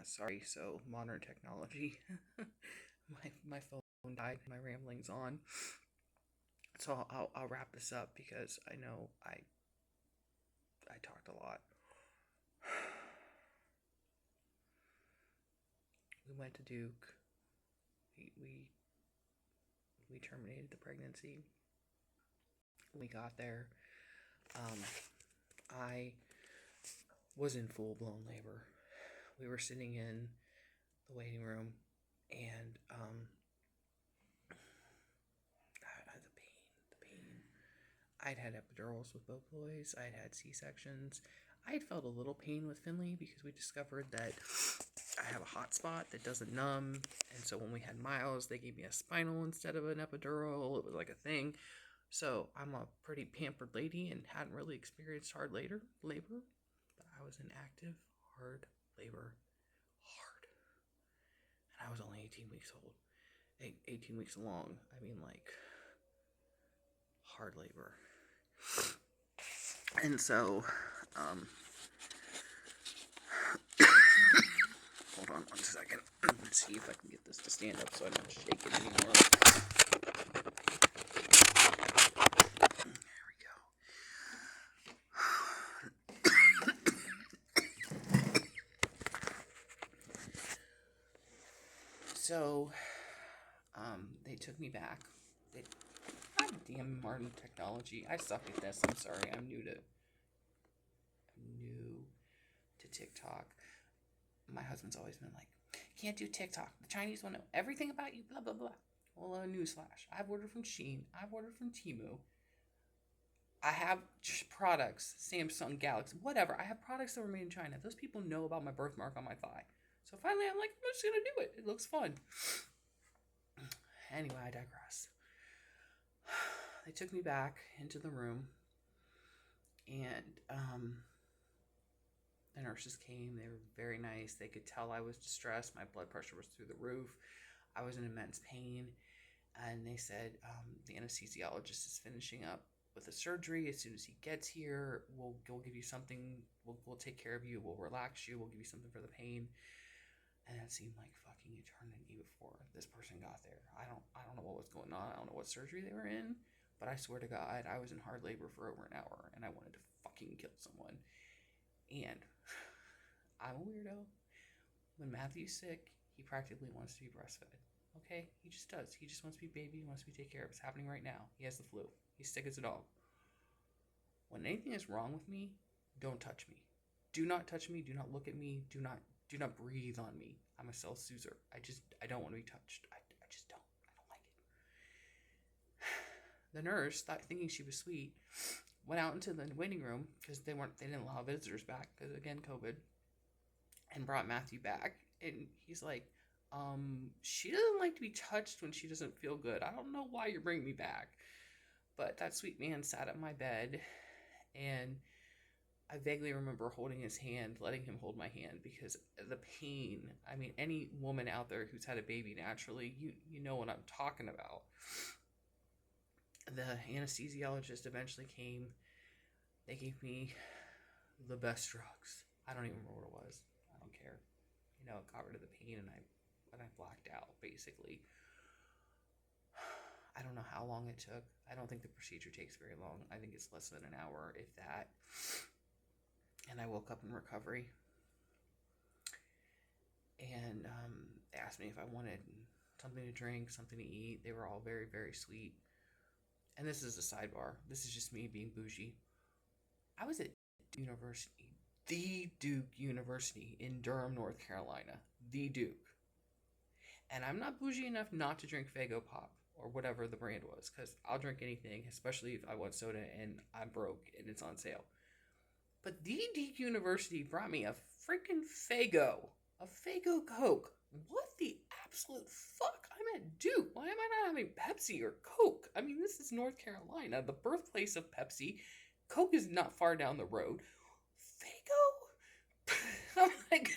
Yeah, sorry. So modern technology. my phone died. My rambling's on. So I'll wrap this up because I know I talked a lot. We went to Duke. We terminated the pregnancy. When we got there, um, I was in full blown labor. We were sitting in the waiting room, and the pain. I'd had epidurals with both boys. I'd had C-sections. I had felt a little pain with Finley because we discovered that I have a hot spot that doesn't numb. And so when we had Miles, they gave me a spinal instead of an epidural. It was like a thing. So I'm a pretty pampered lady and hadn't really experienced hard labor. But I was in active, hard labor. Hard. And I was only 18 weeks old. 18 weeks along. I mean, like, hard labor. And so, hold on 1 second. Let's see if I can get this to stand up so I don't shake it anymore. There we go. So, they took me back. God damn modern technology. I suck at this. I'm sorry. I'm new to TikTok. My husband's always been like, can't do TikTok. The Chinese want to know everything about you, blah, blah, blah. Well, newsflash. I've ordered from Shein. I've ordered from Temu. I have products, Samsung, Galaxy, whatever. I have products that were made in China. Those people know about my birthmark on my thigh. So finally, I'm like, I'm just going to do it. It looks fun. Anyway, I digress. They took me back into the room, and the nurses came. They were very nice. They could tell I was distressed. My blood pressure was through the roof. I was in immense pain. And they said, the anesthesiologist is finishing up with the surgery. As soon as he gets here, we'll give you something. We'll take care of you. We'll relax you. We'll give you something for the pain. And that seemed like fucking eternity before this person got there. I don't know what was going on. I don't know what surgery they were in. But I swear to God, I was in hard labor for over an hour. And I wanted to fucking kill someone. And I'm a weirdo. When Matthew's sick, he practically wants to be breastfed. Okay? He just does. He just wants to be baby. He wants to be taken care of. It's happening right now. He has the flu. He's sick as a dog. When anything is wrong with me, don't touch me. Do not touch me. Do not look at me. Do not breathe on me. I'm a self-soother. I don't want to be touched. I just don't. I don't like it. The nurse, thinking she was sweet, went out into the waiting room because they didn't allow visitors back because, again, COVID, and brought Matthew back. And he's like, she doesn't like to be touched when she doesn't feel good. I don't know why you're bringing me back. But that sweet man sat at my bed, and I vaguely remember holding his hand, letting him hold my hand, because the pain, I mean, any woman out there who's had a baby naturally, you know what I'm talking about. The anesthesiologist eventually came. They gave me the best drugs. I don't even remember what it was. I don't care. You know, it got rid of the pain, and I blacked out, basically. I don't know how long it took. I don't think the procedure takes very long. I think it's less than an hour, if that. And I woke up in recovery. And they asked me if I wanted something to drink, something to eat. They were all very, very sweet. And this is a sidebar. This is just me being bougie. I was at University, the Duke University in Durham, North Carolina. The Duke. And I'm not bougie enough not to drink Faygo Pop or whatever the brand was, because I'll drink anything, especially if I want soda and I'm broke and it's on sale. But the Duke University brought me a freaking Faygo. A Faygo Coke. What the absolute fuck? I'm at Duke. Why am I not having Pepsi or Coke? I mean, this is North Carolina, the birthplace of Pepsi. Coke is not far down the road. Faygo? I'm like,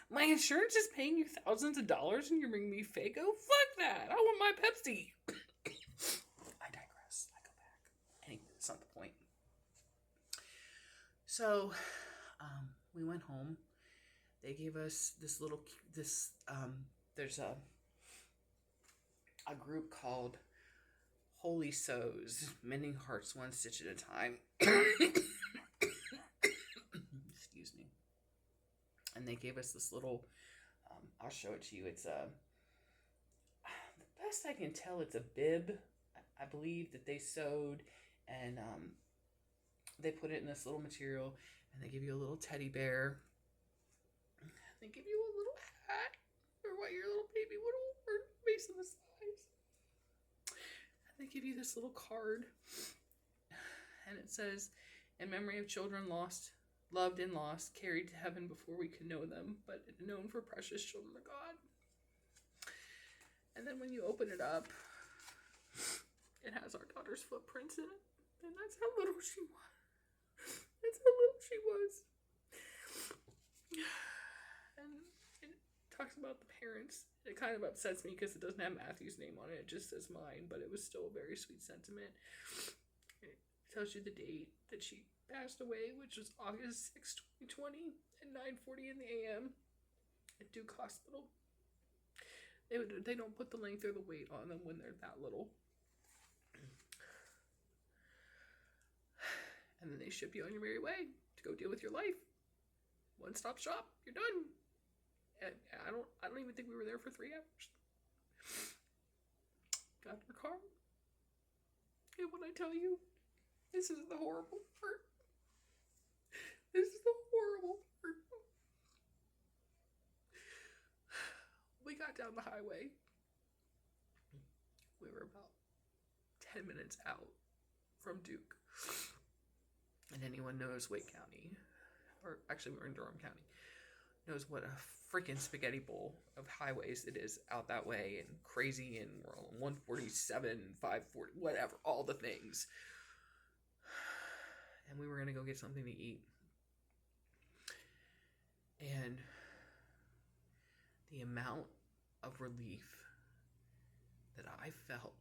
my insurance is paying you thousands of dollars and you're bringing me Faygo? Fuck that. I want my Pepsi. I digress. I go back. Anyway, that's not the point. So, we went home. They gave us there's a group called Holy Sews, mending hearts one stitch at a time. Excuse me. And they gave us this little, I'll show it to you. It's the best I can tell, it's a bib, I believe, that they sewed, and they put it in this little material, and they give you a little teddy bear. They give you a little hat for what your little baby would wear based on the size. And they give you this little card, and it says, "In memory of children lost, loved and lost, carried to heaven before we could know them, but known for precious children of God." And then when you open it up, it has our daughter's footprints in it. And that's how little she was. That's how little she was. And it talks about the parents. It kind of upsets me because it doesn't have Matthew's name on it. It just says mine, but it was still a very sweet sentiment. It tells you the date that she passed away, which was August 6, 2020 at 9:40 in the a.m. at Duke Hospital. They don't put the length or the weight on them when they're that little. And then they ship you on your merry way to go deal with your life. One-stop shop. You're done. And I don't even think we were there for 3 hours. Got in our car. And when I tell you, this is the horrible part. This is the horrible part. We got down the highway. We were about 10 minutes out from Duke. And anyone knows Wake County, or actually we're in Durham County, knows what a freaking spaghetti bowl of highways it is out that way, and crazy, and we're on 147, 540, whatever, all the things. And we were going to go get something to eat. And the amount of relief that I felt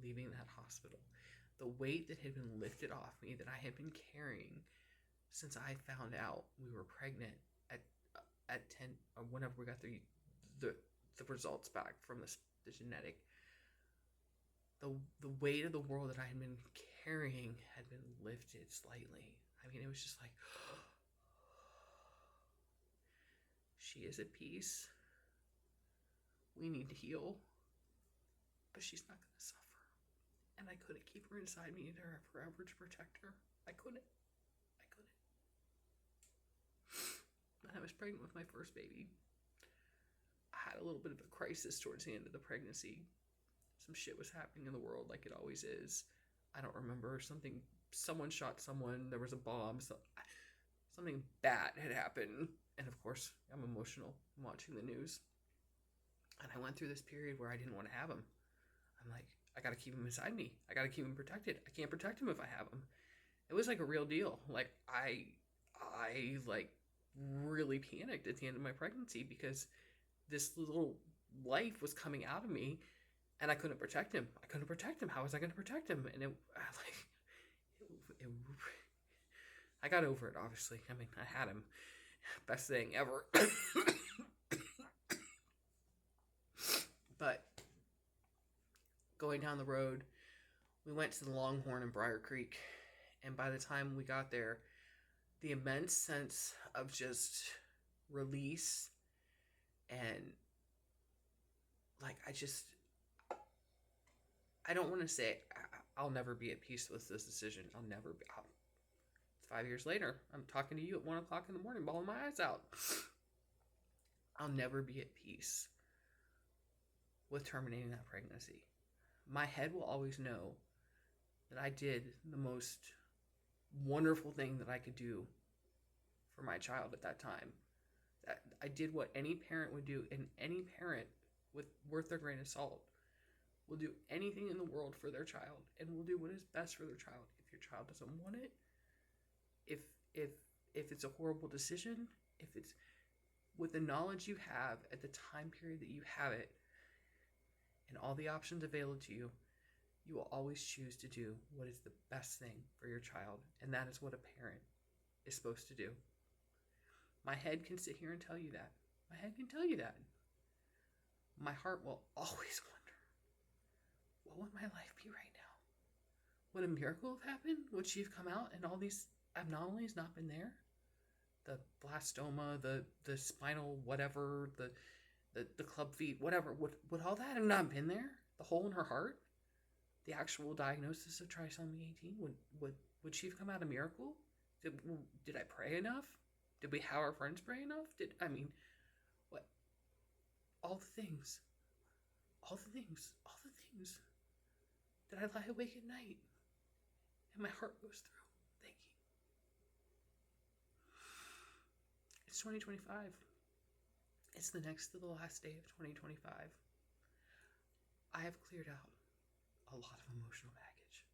leaving that hospital, the weight that had been lifted off me that I had been carrying since I found out we were pregnant at 10, or whenever we got the results back from the genetic, the weight of the world that I had been carrying had been lifted slightly. I mean, it was just like, she is at peace. We need to heal, but she's not going to suffer. And I couldn't keep her inside me forever to protect her. I couldn't. And I was pregnant with my first baby. I had a little bit of a crisis towards the end of the pregnancy. Some shit was happening in the world like it always is. I don't remember. Someone shot someone. There was a bomb. Something bad had happened. And of course, I'm emotional watching the news. And I went through this period where I didn't want to have him. I'm like, I got to keep him inside me. I got to keep him protected. I can't protect him if I have him. It was like a real deal. Like I like really panicked at the end of my pregnancy because this little life was coming out of me and I couldn't protect him. How was I going to protect him? And I got over it, obviously. I mean, I had him. Best thing ever. But going down the road, we went to the Longhorn in Briar Creek. And by the time we got there, the immense sense of just release and like, I don't want to say I'll never be at peace with this decision. It's 5 years later. I'm talking to you at 1 o'clock in the morning, bawling my eyes out. I'll never be at peace with terminating that pregnancy. My head will always know that I did the most wonderful thing that I could do for my child at that time. That I did what any parent would do, and any parent worth their grain of salt will do anything in the world for their child, and will do what is best for their child. If your child doesn't want it, if it's a horrible decision, if it's with the knowledge you have at the time period that you have it, and all the options available to you, you will always choose to do what is the best thing for your child. And that is what a parent is supposed to do. My head can sit here and tell you that. My head can tell you that. My heart will always wonder, what would my life be right now? Would a miracle have happened? Would she have come out and all these abnormalities not been there? The blastoma, the spinal whatever, the club feet, whatever. Would all that have not been there? The hole in her heart? The actual diagnosis of trisomy 18? Would she have come out a miracle? Did I pray enough? Did we have our friends pray enough? What? All the things. All the things. All the things. Did I lie awake at night? And my heart goes through thinking. It's 2025. It's the next to the last day of 2025. I have cleared out a lot of emotional baggage.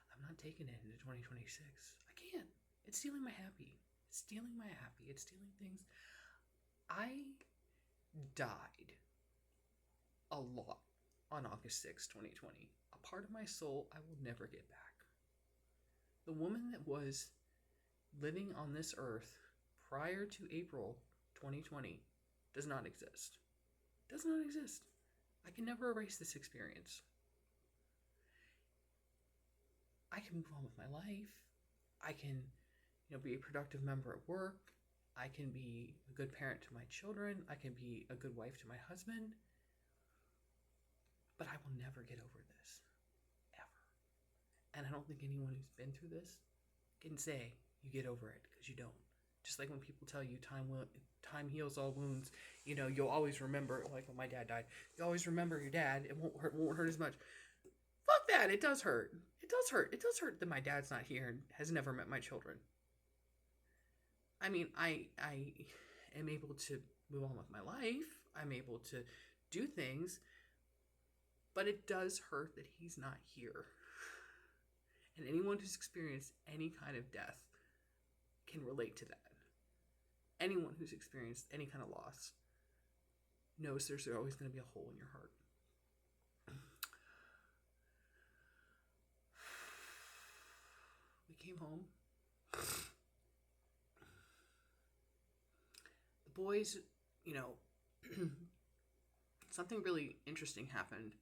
I'm not taking it into 2026. I can't. It's stealing my happy. It's stealing my happy. It's stealing things. I died a lot on August 6, 2020. A part of my soul I will never get back. The woman that was living on this earth prior to April 2020 does not exist. Does not exist. I can never erase this experience. I can move on with my life. I can, be a productive member at work. I can be a good parent to my children. I can be a good wife to my husband. But I will never get over this. Ever. And I don't think anyone who's been through this can say you get over it, because you don't. Just like when people tell you time heals all wounds, you'll always remember, like when my dad died, you always remember your dad. It won't hurt as much. Fuck that. It does hurt. It does hurt. It does hurt that my dad's not here and has never met my children. I mean, I am able to move on with my life. I'm able to do things, but it does hurt that he's not here. And anyone who's experienced any kind of death can relate to that. Anyone who's experienced any kind of loss knows there's always going to be a hole in your heart. We came home. The boys, something really interesting happened.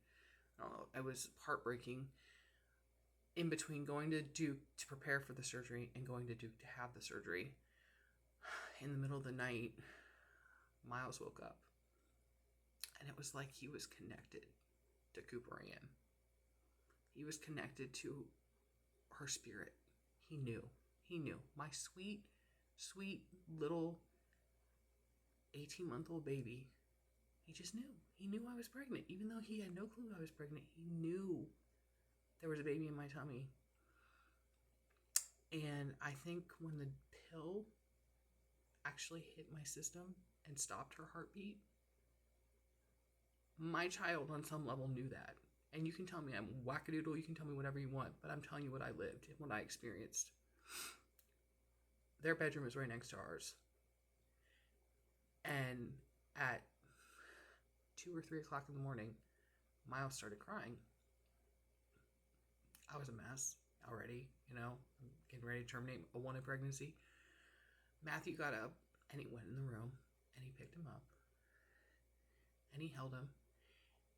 I don't know, it was heartbreaking. In between going to Duke to prepare for the surgery and going to Duke to have the surgery, in the middle of the night, Miles woke up. And it was like he was connected to Cooper Ann. He was connected to her spirit. He knew. My sweet, sweet little 18-month-old baby. He just knew. He knew I was pregnant. Even though he had no clue I was pregnant, he knew there was a baby in my tummy. And I think when the pill actually hit my system and stopped her heartbeat, my child on some level knew that. And you can tell me I'm wackadoodle, you can tell me whatever you want, but I'm telling you what I lived and what I experienced. Their bedroom is right next to ours. And at 2 or 3 o'clock in the morning, Miles started crying. I was a mess already, I'm getting ready to terminate a wanted pregnancy. Matthew got up and he went in the room and he picked him up and he held him.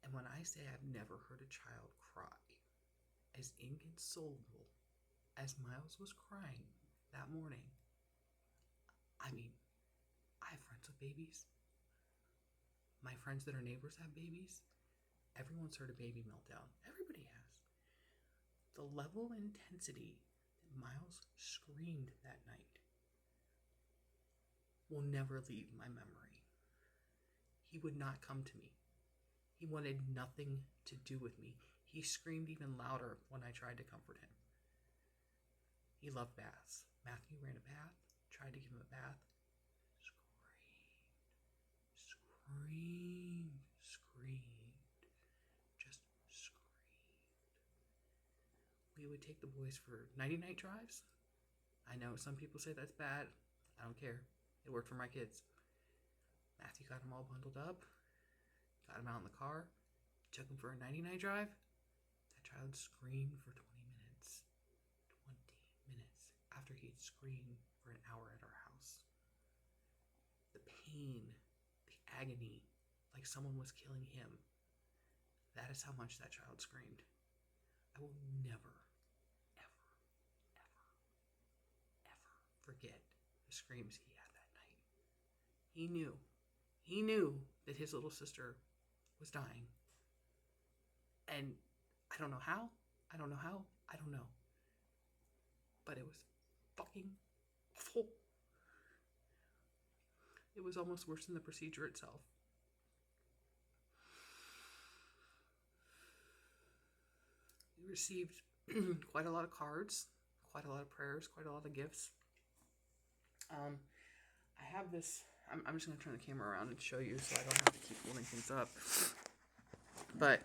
And when I say I've never heard a child cry as inconsolable as Miles was crying that morning, I mean, I have friends with babies. My friends that are neighbors have babies. Everyone's heard a baby meltdown. Everybody has. The level of intensity that Miles screamed that night will never leave my memory. He would not come to me. He wanted nothing to do with me. He screamed even louder when I tried to comfort him. He loved baths. Matthew ran a bath, tried to give him a bath. Screamed. Just screamed. We would take the boys for nighty-night drives. I know some people say that's bad. I don't care. It worked for my kids. Matthew got them all bundled up, got them out in the car, took them for a nighty-night drive. That child screamed for 20 minutes. 20 minutes after he'd screamed for an hour at our house. pain, the agony, like someone was killing him. That is how much that child screamed. I will never, ever, ever, ever forget the screams he had that night. He knew that his little sister was dying. And I don't know how, I don't know. But it was fucking awful. It was almost worse than the procedure itself. We received quite a lot of cards, quite a lot of prayers, quite a lot of gifts. I have this. I'm just going to turn the camera around and show you so I don't have to keep holding things up. But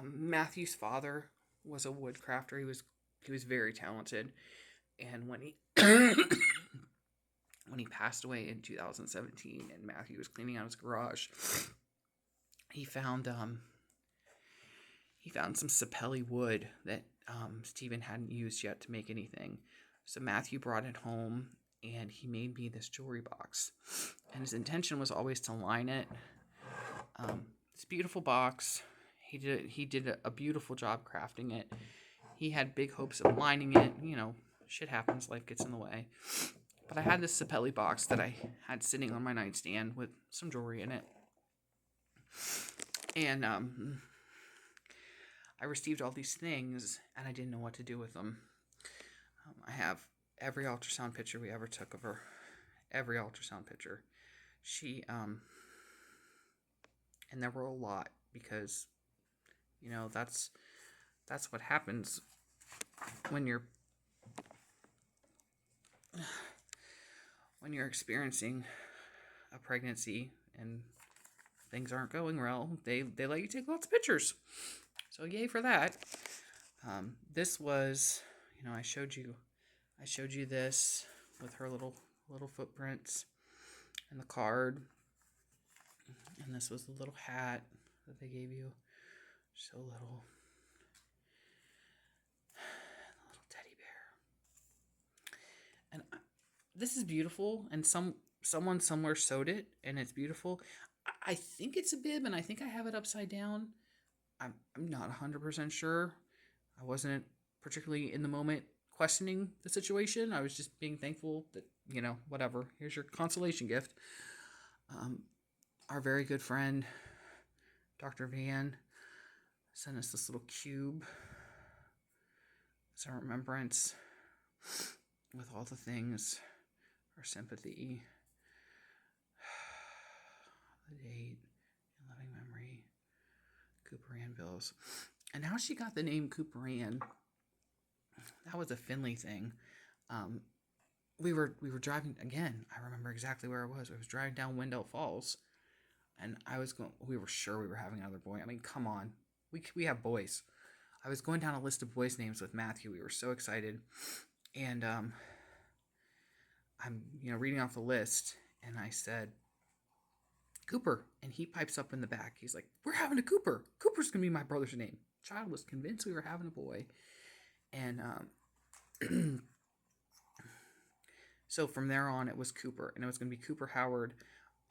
Matthew's father was a woodcrafter. He was very talented, and when he when he passed away in 2017, and Matthew was cleaning out his garage, he found some sapelli wood that Stephen hadn't used yet to make anything. So Matthew brought it home, and he made me this jewelry box. And his intention was always to line it. It's a beautiful box. He did a beautiful job crafting it. He had big hopes of lining it. You know, shit happens. Life gets in the way. But I had this sapelli box that I had sitting on my nightstand with some jewelry in it. And I received all these things, and I didn't know what to do with them. I have every ultrasound picture we ever took of her. Every ultrasound picture. She, and there were a lot, because, you know, that's what happens when you're experiencing a pregnancy and things aren't going well. They let you take lots of pictures. So yay for that. This was, you know, I showed you this with her little footprints and the card. And this was the little hat that they gave you. So little. The little teddy bear. And this is beautiful, and someone somewhere sewed it, and it's beautiful. I think it's a bib, and I think I have it upside down. I'm not 100% sure. I wasn't particularly in the moment questioning the situation. I was just being thankful that, you know, whatever. Here's your consolation gift. Our very good friend, Dr. Van, sent us this little cube as a remembrance with all the things, our sympathy, the date, in loving memory, Cooper Ann Bills. And how she got the name Cooper Ann, that was a Finley thing. We were driving, again, I remember exactly where I was. I was driving down Wendell Falls, and we were sure we were having another boy. I mean, come on. We have boys. I was going down a list of boys' names with Matthew. We were so excited. And I'm, you know, reading off the list, and I said, Cooper. And he pipes up in the back. He's like, we're having a Cooper. Cooper's going to be my brother's name. Child was convinced we were having a boy. And so from there on, it was Cooper. And it was going to be Cooper Howard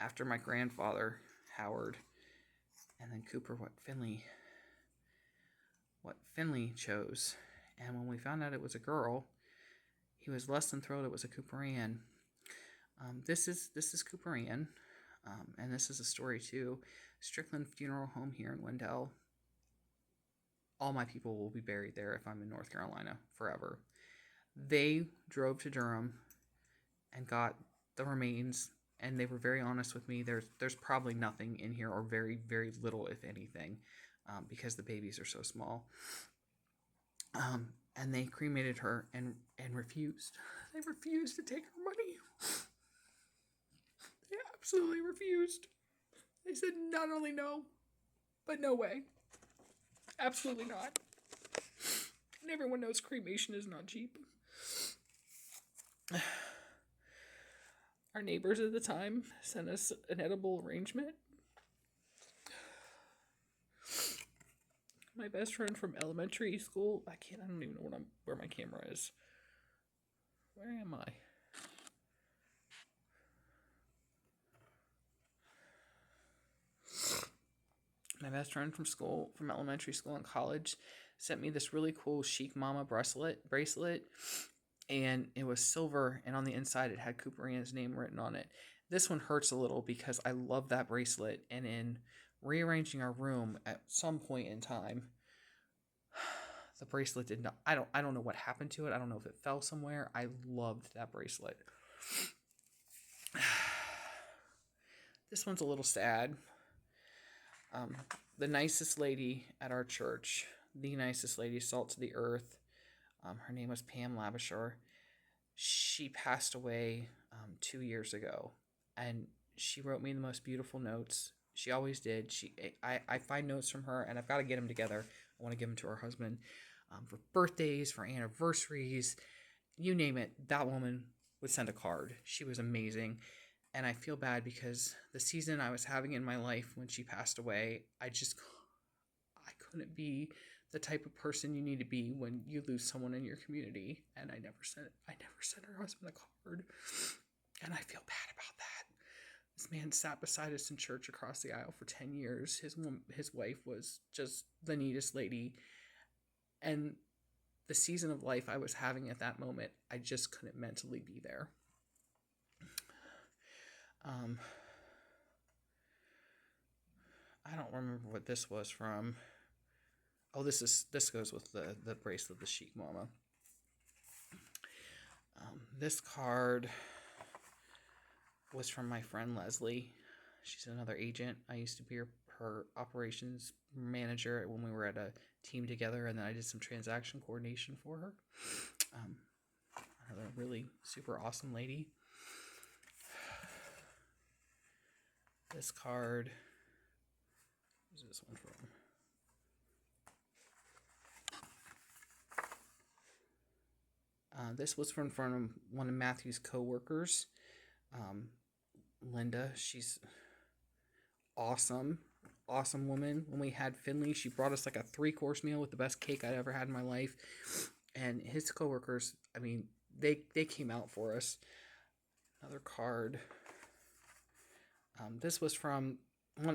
after my grandfather, Howard. And then Cooper, what Finley chose. And when we found out it was a girl, he was less than thrilled it was a Cooper Ann. This is Cooper Ann. And this is a story too. Strickland Funeral Home here in Wendell. All my people will be buried there if I'm in North Carolina forever. They drove to Durham and got the remains, and they were very honest with me. There's probably nothing in here, or very, very little, if anything, because the babies are so small. And they cremated her and refused. They refused to take her money. They absolutely refused. They said not only no, but no way. Absolutely not. And everyone knows cremation is not cheap. Our neighbors at the time sent us an edible arrangement. My best friend from elementary school, I don't even know where my camera is. Where am I? best friend from school, from elementary school and college, sent me this really cool Chic Mama bracelet, and it was silver, and on the inside it had Cooper Ann's name written on it. This one hurts a little because I love that bracelet, and in rearranging our room at some point in time, the bracelet did not. I don't know what happened to it. I don't know if it fell somewhere. I loved that bracelet. This one's a little sad. The nicest lady at our church, the nicest lady, salt to the earth. Her name was Pam Labashore. She passed away 2 years ago, and she wrote me the most beautiful notes. She always did. I find notes from her, and I've got to get them together. I want to give them to her husband for birthdays, for anniversaries, you name it. That woman would send a card. She was amazing, and I feel bad because the season I was having in my life when she passed away, I couldn't be the type of person you need to be when you lose someone in your community. And I never sent her husband a card, and I feel bad about that. This man sat beside us in church across the aisle for 10 years. His wife was just the neatest lady. And the season of life I was having at that moment, I just couldn't mentally be there. I don't remember what this was from. Oh, this goes with the bracelet, the Chic Mama. This card was from my friend Leslie. She's another agent. I used to be her operations manager when we were at a team together, and then I did some transaction coordination for her. Another really super awesome lady. This card, where's this one from? This was from one of Matthew's co-workers, Linda. She's awesome woman. When we had Finley, she brought us like a 3-course meal with the best cake I'd ever had in my life. And his co-workers, I mean, they came out for us. Another card. This was from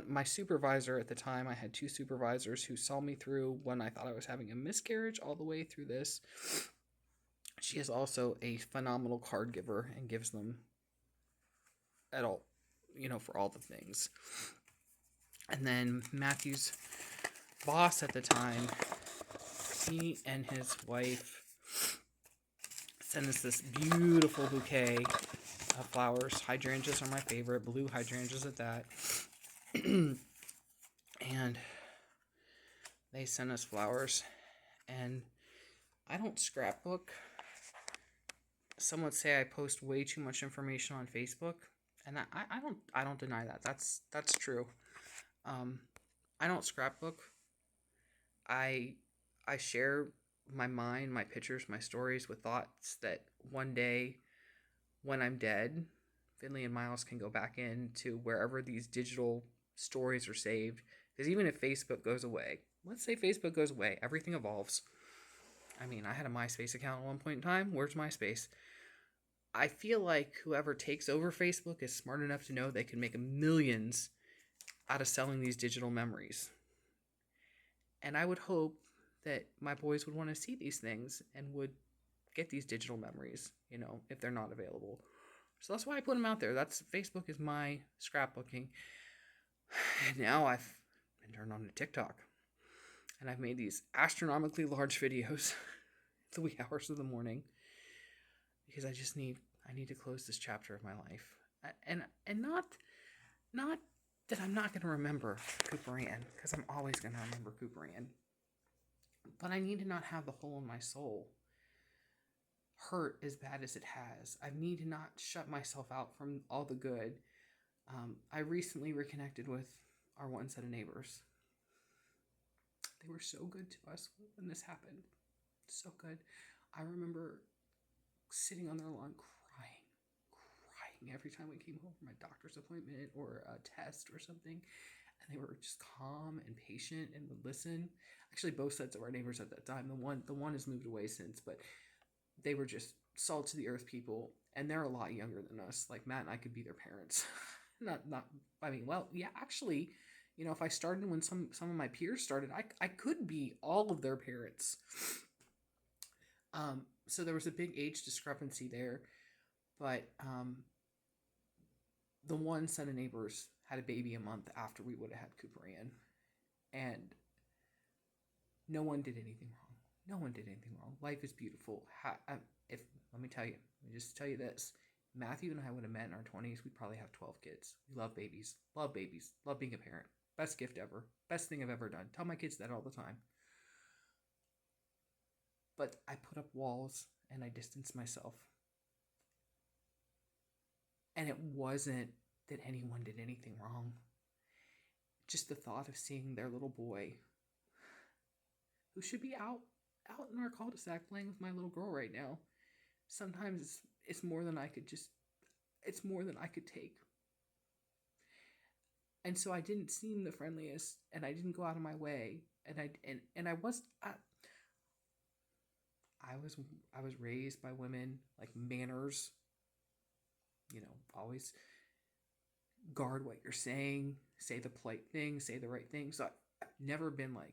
my supervisor at the time. I had 2 supervisors who saw me through when I thought I was having a miscarriage all the way through this. She is also a phenomenal card giver and gives them at all, for all the things. And then Matthew's boss at the time, he and his wife sent us this beautiful bouquet of flowers. Hydrangeas are my favorite, blue hydrangeas at that. And they sent us flowers. And I don't scrapbook. Some would say I post way too much information on Facebook, and I don't deny that. That's true. I don't scrapbook. I share my mind, my pictures, my stories with thoughts that one day when I'm dead, Finley and Miles can go back into wherever these digital stories are saved. Because even if Facebook goes away, let's say Facebook goes away, everything evolves. I mean, I had a MySpace account at one point in time. Where's MySpace? I feel like whoever takes over Facebook is smart enough to know they can make millions out of selling these digital memories. And I would hope that my boys would want to see these things and would get these digital memories, if they're not available. So that's why I put them out there. Facebook is my scrapbooking. And now I've been turned on to TikTok. And I've made these astronomically large videos at the wee hours of the morning because I need to close this chapter of my life. And not that I'm not going to remember Cooper Ann, because I'm always going to remember Cooper Ann. But I need to not have the hole in my soul hurt as bad as it has. I need to not shut myself out from all the good. I recently reconnected with our one set of neighbors. They were so good to us when this happened. So good. I remember sitting on their lawn crying every time we came home from a doctor's appointment or a test or something. And they were just calm and patient and would listen. Actually, both sets of our neighbors at that time. The one has moved away since, but they were just salt to the earth people, and they're a lot younger than us. Like Matt and I could be their parents. Actually, You know, if I started when some of my peers started, I could be all of their parents. So there was a big age discrepancy there, but the one set of neighbors had a baby a month after we would have had Cooper Ann, and no one did anything wrong. No one did anything wrong. Life is beautiful. If let me just tell you this: Matthew and I would have met in our 20s. We'd probably have 12 kids. We love babies. Love babies. Love being a parent. Best gift ever. Best thing I've ever done. Tell my kids that all the time. But I put up walls and I distanced myself. And it wasn't that anyone did anything wrong. Just the thought of seeing their little boy, who should be out in our cul-de-sac playing with my little girl right now. Sometimes it's more than I could take. And so I didn't seem the friendliest, and I didn't go out of my way, and I was raised by women, like manners, you know, always guard what you're saying, say the polite thing, say the right thing. So I've never been like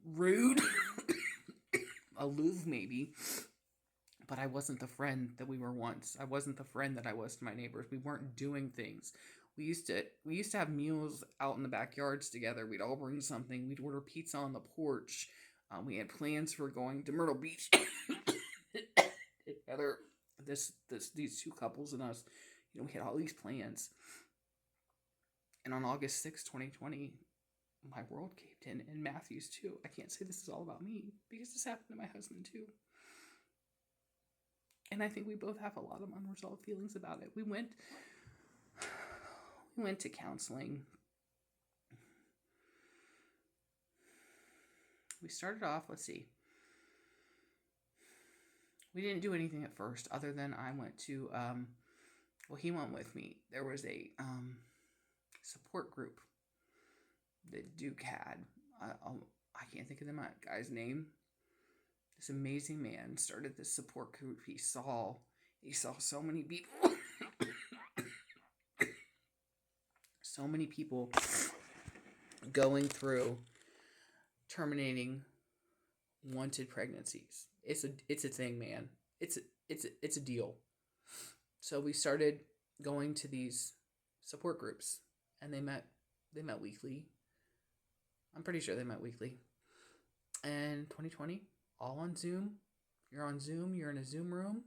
rude, aloof maybe, but I wasn't the friend that we were once. I wasn't the friend that I was to my neighbors. We weren't doing things. We used to have meals out in the backyards together. We'd all bring something. We'd order pizza on the porch. We had plans for going to Myrtle Beach together. These two couples and us, you know, we had all these plans. And on August 6, 2020, my world caved in, and Matthew's too. I can't say this is all about me, because this happened to my husband too. And I think we both have a lot of unresolved feelings about it. We went to counseling. We started off, let's see. We didn't do anything at first, other than I went to, he went with me. There was a support group that Duke had. I can't think of the guy's name. This amazing man started this support group. He saw so many people. So many people going through terminating wanted pregnancies. It's a thing, man. It's a deal. So we started going to these support groups, and they met weekly. I'm pretty sure they met weekly. And 2020, all on Zoom. You're on Zoom. You're in a Zoom room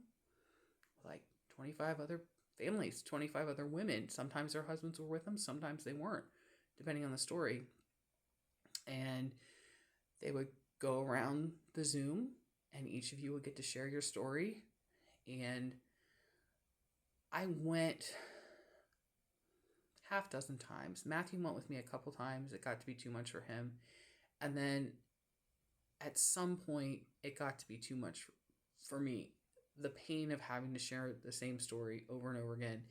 with like 25 other families, 25 other women. Sometimes their husbands were with them. Sometimes they weren't, depending on the story. And they would go around the Zoom, and each of you would get to share your story. And I went half dozen times. Matthew went with me a couple times. It got to be too much for him. And then at some point, it got to be too much for me. The pain of having to share the same story over and over again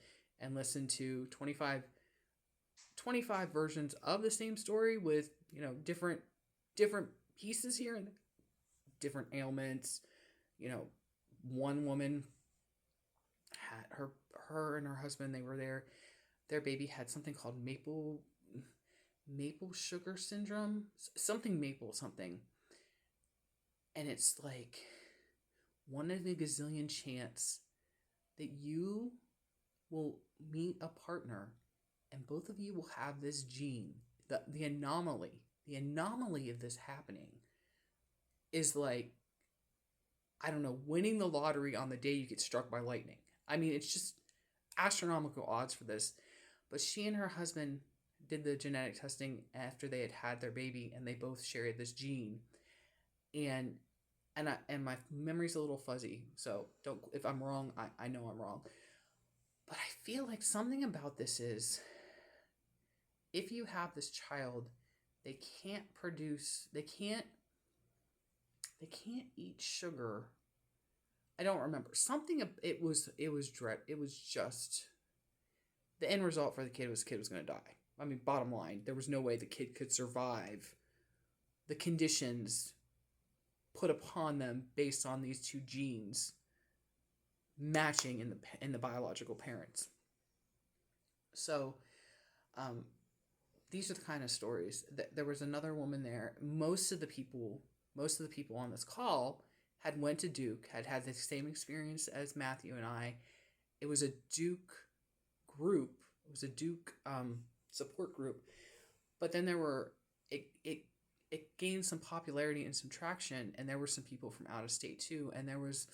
and listen to 25 versions of the same story with, you know, different pieces here and different ailments. You know, one woman had her and her husband, they were there. Their baby had something called maple sugar syndrome, something. And it's like one in a gazillion chance that you will meet a partner and both of you will have this gene. The anomaly of this happening is like, I don't know, winning the lottery on the day you get struck by lightning. I mean, it's just astronomical odds for this. But she and her husband did the genetic testing after they had their baby, and they both shared this gene. And my memory's a little fuzzy, so if I'm wrong, I know I'm wrong. But I feel like something about this is, if you have this child, they can't eat sugar. I don't remember. It was just the end result for the kid was going to die. I mean, bottom line, there was no way the kid could survive the conditions put upon them based on these two genes matching in the biological parents. So, these are the kind of stories. There was another woman there. Most of the people on this call had went to Duke, had the same experience as Matthew and I. It was a Duke group. It was a Duke support group. But then it gained some popularity and some traction, and there were some people from out of state too. And there was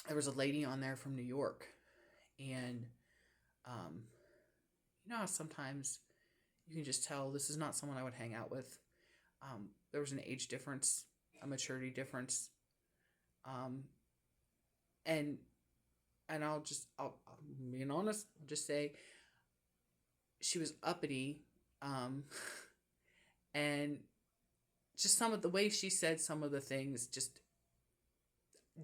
a lady on there from New York, and how sometimes you can just tell this is not someone I would hang out with. There was an age difference, a maturity difference, and I'll being honest, I'll just say she was uppity, and just some of the way she said some of the things just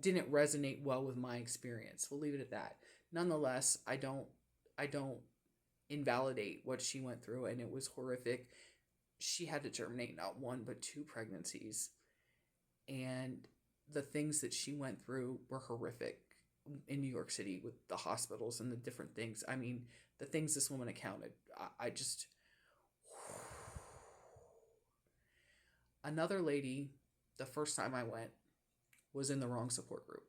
didn't resonate well with my experience. We'll leave it at that. Nonetheless, I don't invalidate what she went through, and it was horrific. She had to terminate not one but two pregnancies, and the things that she went through were horrific in New York City with the hospitals and the different things. I mean, the things this woman accounted, I just... Another lady, the first time I went, was in the wrong support group.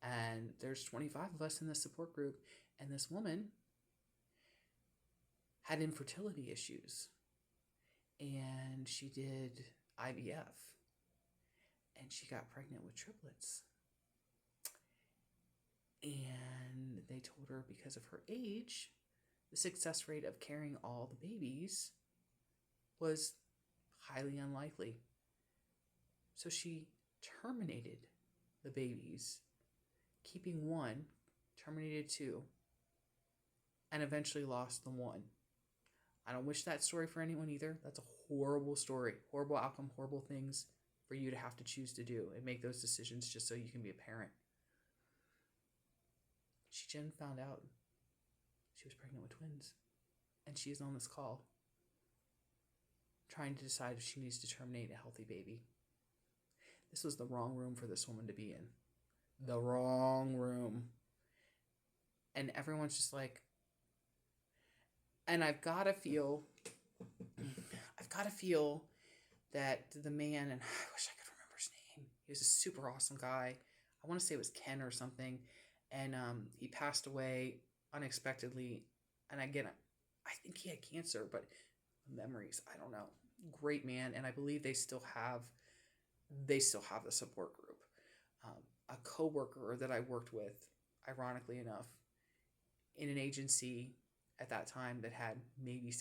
And there's 25 of us in this support group, and this woman had infertility issues, and she did IVF, and she got pregnant with triplets. And they told her because of her age, the success rate of carrying all the babies was highly unlikely. So she terminated the babies, keeping one, terminated two, and eventually lost the one. I don't wish that story for anyone either. That's a horrible story, horrible outcome, horrible things for you to have to choose to do and make those decisions just so you can be a parent. She then found out she was pregnant with twins, and she is on this call trying to decide if she needs to terminate a healthy baby. This was the wrong room for this woman to be in. The wrong room. And everyone's just like, and I've got to feel that the man, and I wish I could remember his name. He was a super awesome guy. I want to say it was Ken or something. And he passed away unexpectedly. And again, I think he had cancer, but memories, I don't know. Great man. And I believe they still have the support group. A coworker that I worked with, ironically enough, in an agency at that time that had maybe